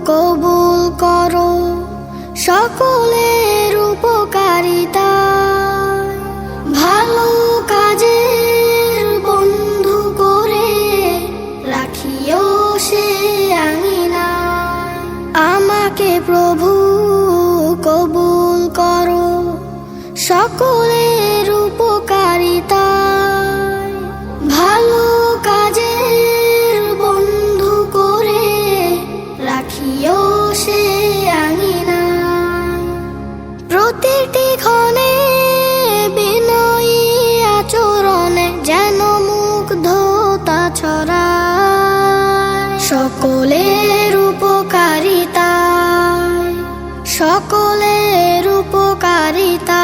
কবুল করো সকলের উপকারিতা, ভালো কাজের বন্ধু করে রাখিও সে আঙিনা। আমাকে প্রভু কবুল করো সকলের উপকারিতা, ভালো কাজের বন্ধু করে রাখিও সে আঙিনা। প্রতিটি ক্ষণে বিনয়ী আচরণে যেন মুগ্ধতা ছড়ায়, সকলের উপকারিতা, সকলের উপকারিতা,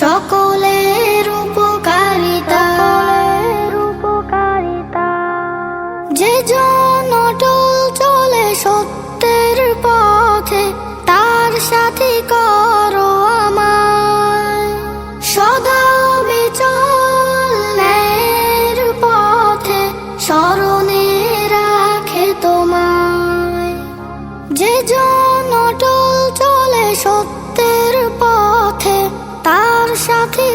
সকলের উপকারিতা, উপকারিতা। যে জন অটল চলে সত্যের পথে, তার সাথী করো আমায়, সদা বিচল ন্যায়ের পথে স্মরণে রাখে তোমায়। যে জন অটল চলে সত্যের পথে, তার সাথী